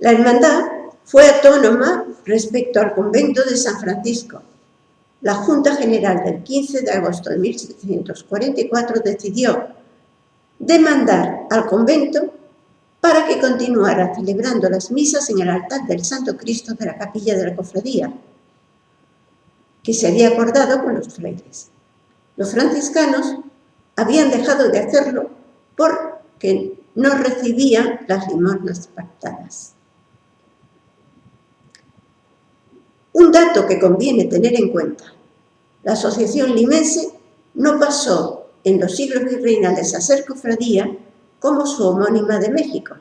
La hermandad fue autónoma respecto al convento de San Francisco. La Junta General del 15 de agosto de 1744 decidió demandar al convento para que continuara celebrando las misas en el altar del Santo Cristo de la capilla de la cofradía, que se había acordado con los frailes. Los franciscanos habían dejado de hacerlo porque no recibían las limosnas pactadas. Un dato que conviene tener en cuenta: la asociación limense no pasó en los siglos virreinales a ser cofradía como su homónima de México.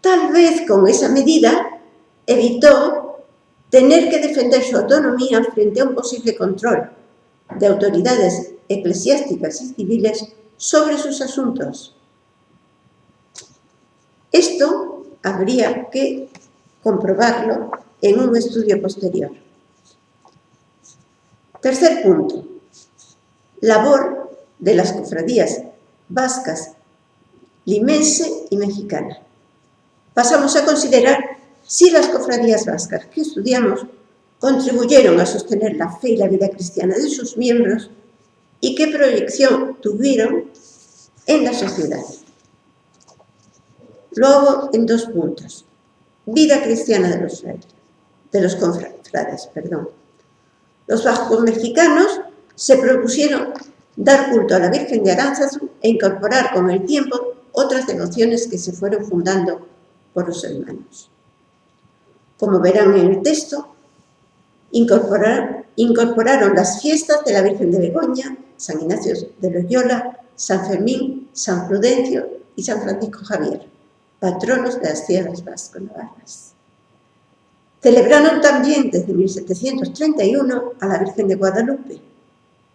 Tal vez con esa medida evitó tener que defender su autonomía frente a un posible control de autoridades eclesiásticas y civiles sobre sus asuntos. Esto habría que comprobarlo en un estudio posterior. Tercer punto: labor de las cofradías vascas, limense y mexicana. Pasamos a considerar si las cofradías vascas que estudiamos contribuyeron a sostener la fe y la vida cristiana de sus miembros y qué proyección tuvieron en la sociedad. Lo hago en dos puntos: vida cristiana de los confrades. Los vascos mexicanos se propusieron dar culto a la Virgen de Aránzazu e incorporar con el tiempo otras devociones que se fueron fundando por los hermanos. Como verán en el texto, incorporaron las fiestas de la Virgen de Begoña, San Ignacio de Loyola, San Fermín, San Prudencio y San Francisco Javier, patronos de las tierras vasco-navarras. Celebraron también desde 1731 a la Virgen de Guadalupe.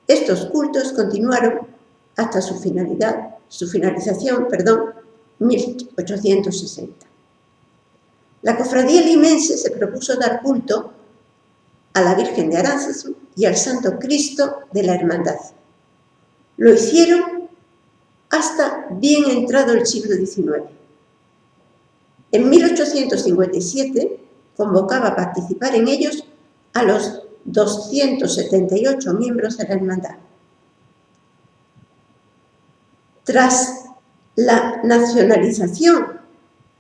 Estos cultos continuaron hasta su finalización, 1860. La cofradía limense se propuso dar culto a la Virgen de Aránzazu y al Santo Cristo de la Hermandad. Lo hicieron hasta bien entrado el siglo XIX. En 1857 convocaba a participar en ellos a los 278 miembros de la hermandad. Tras la nacionalización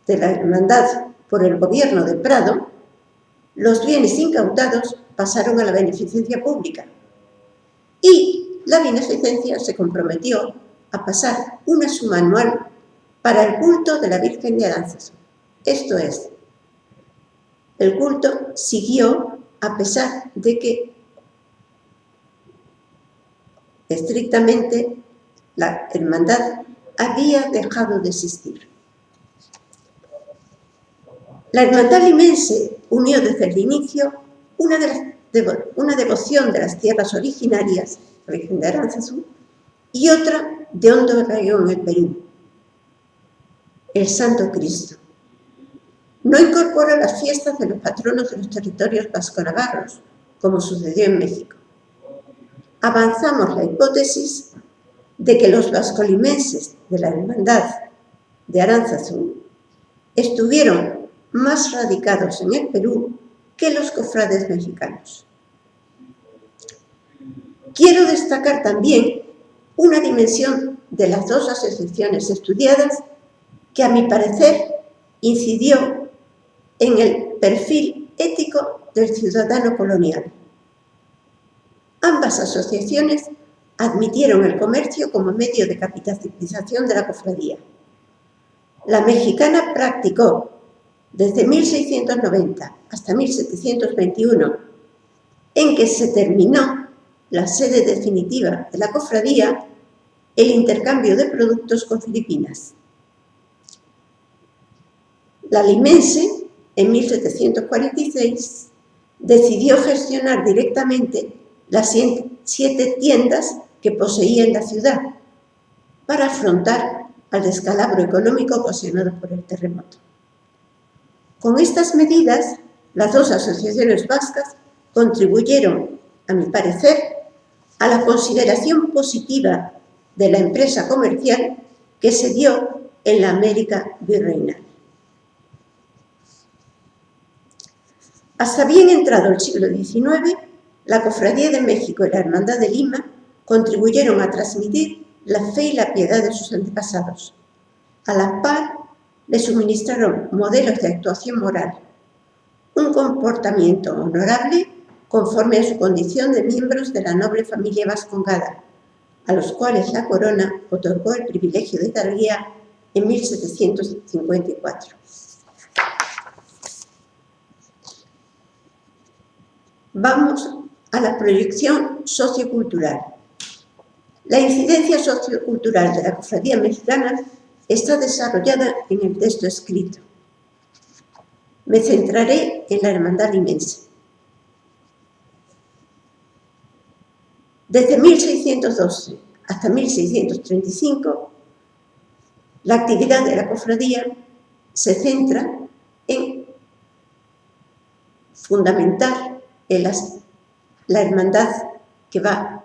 de la hermandad por el gobierno de Prado, los bienes incautados pasaron a la beneficencia pública y la beneficencia se comprometió a pasar una suma anual para el culto de la Virgen de Aránzazu. Esto es, el culto siguió a pesar de que estrictamente la hermandad había dejado de existir. La hermandad limense unió desde el inicio una devoción de las tierras originarias, la Virgen de Aránzazu, y otra de hondo arraigo en el Perú, el Santo Cristo. No incorpora las fiestas de los patronos de los territorios vasco-navarros, como sucedió en México. Avanzamos la hipótesis de que los vascolimenses de la hermandad de Aránzazu estuvieron más radicados en el Perú que los cofrades mexicanos. Quiero destacar también una dimensión de las dos asociaciones estudiadas que, a mi parecer, incidió en el perfil ético del ciudadano colonial. Ambas asociaciones admitieron el comercio como medio de capitalización de la cofradía. La mexicana practicó desde 1690 hasta 1721, en que se terminó la sede definitiva de la cofradía, el intercambio de productos con Filipinas. La limense, en 1746, decidió gestionar directamente las 7 tiendas que poseía en la ciudad para afrontar al descalabro económico ocasionado por el terremoto. Con estas medidas, las dos asociaciones vascas contribuyeron, a mi parecer, a la consideración positiva de la empresa comercial que se dio en la América virreinal. Hasta bien entrado el siglo XIX, la Cofradía de México y la Hermandad de Lima contribuyeron a transmitir la fe y la piedad de sus antepasados. A la par, le suministraron modelos de actuación moral, un comportamiento honorable conforme a su condición de miembros de la noble familia vascongada, a los cuales la corona otorgó el privilegio de hidalguía en 1754. Vamos a la proyección sociocultural. La incidencia sociocultural de la cofradía mexicana está desarrollada en el texto escrito. Me centraré en la hermandad limense. Desde 1612 hasta 1635, la actividad de la cofradía se centra en fundamentar la hermandad que va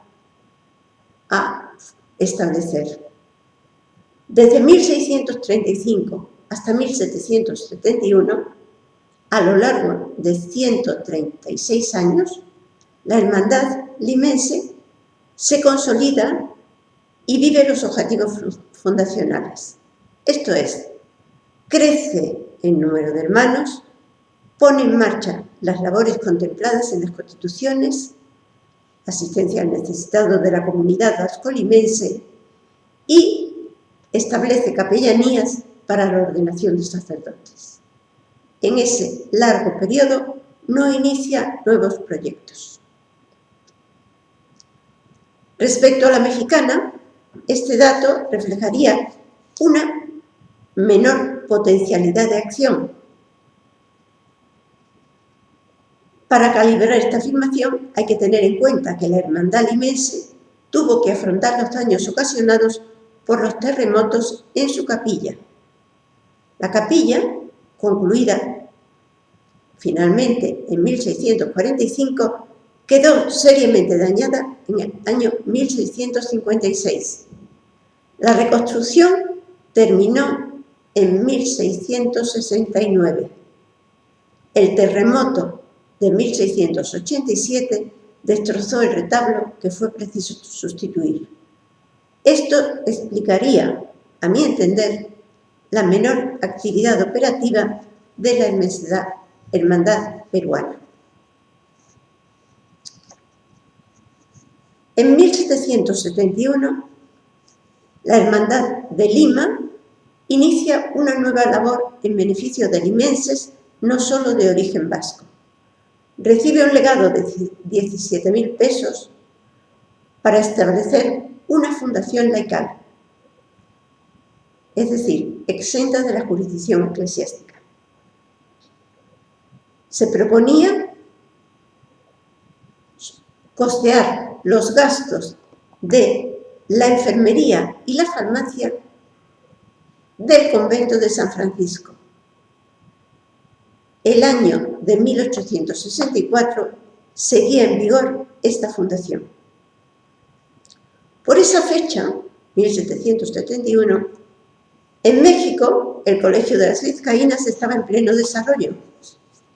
a establecer. Desde 1635 hasta 1771, a lo largo de 136 años, la hermandad limense se consolida y vive los objetivos fundacionales. Esto es, crece en número de hermanos, pone en marcha las labores contempladas en las constituciones, asistencia al necesitado de la comunidad vasco-limense y establece capellanías para la ordenación de sacerdotes. En ese largo periodo no inicia nuevos proyectos. Respecto a la mexicana, este dato reflejaría una menor potencialidad de acción. Para calibrar esta afirmación hay que tener en cuenta que la hermandad limense tuvo que afrontar los daños ocasionados por los terremotos en su capilla. La capilla, concluida finalmente en 1645, quedó seriamente dañada en el año 1656. La reconstrucción terminó en 1669. El terremoto de 1687 destrozó el retablo que fue preciso sustituir. Esto explicaría, a mi entender, la menor actividad operativa de la hermandad peruana. En 1771, la Hermandad de Lima inicia una nueva labor en beneficio de limenses, no solo de origen vasco. Recibe un legado de 17.000 pesos para establecer una fundación laical, es decir, exenta de la jurisdicción eclesiástica. Se proponía costear los gastos de la enfermería y la farmacia del convento de San Francisco. El año de 1864 seguía en vigor esta fundación. Por esa fecha, 1771, en México el Colegio de las Vizcaínas estaba en pleno desarrollo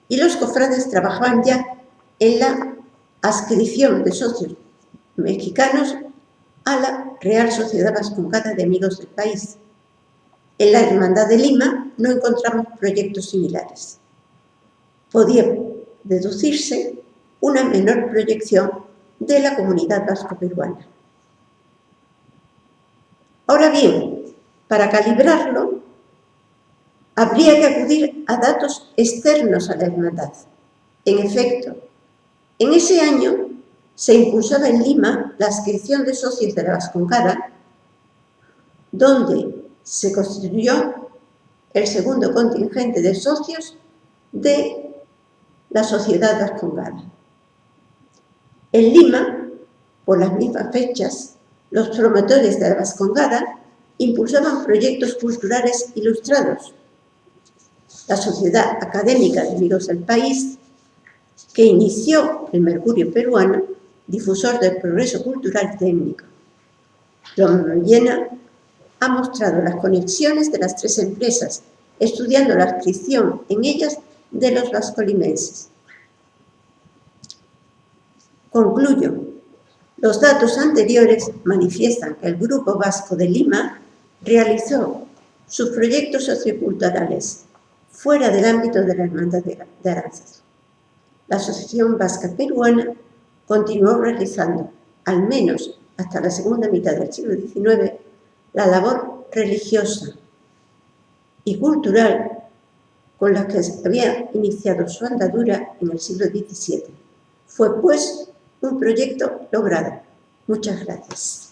y los cofrades trabajaban ya en la adscripción de socios mexicanos a la Real Sociedad Vascongada de Amigos del País. En la Hermandad de Lima no encontramos proyectos similares. Podía deducirse una menor proyección de la comunidad vasco-peruana. Ahora bien, para calibrarlo, habría que acudir a datos externos a la hermandad. En efecto, en ese año se impulsaba en Lima la adscripción de socios de la Vascongada, donde se constituyó el segundo contingente de socios de la Sociedad Vascongada. En Lima, por las mismas fechas, los promotores de la Vascongada impulsaban proyectos culturales ilustrados. La Sociedad Académica de Amigos del País, que inició el Mercurio peruano, difusor del progreso cultural y técnico. Lombellena ha mostrado las conexiones de las tres empresas, estudiando la adscripción en ellas de los vascolimenses. Concluyo. Los datos anteriores manifiestan que el Grupo Vasco de Lima realizó sus proyectos socioculturales fuera del ámbito de la Hermandad de Aránzazu. La Asociación Vasca Peruana continuó realizando, al menos hasta la segunda mitad del siglo XIX, la labor religiosa y cultural con la que había iniciado su andadura en el siglo XVII. Fue, pues, un proyecto logrado. Muchas gracias.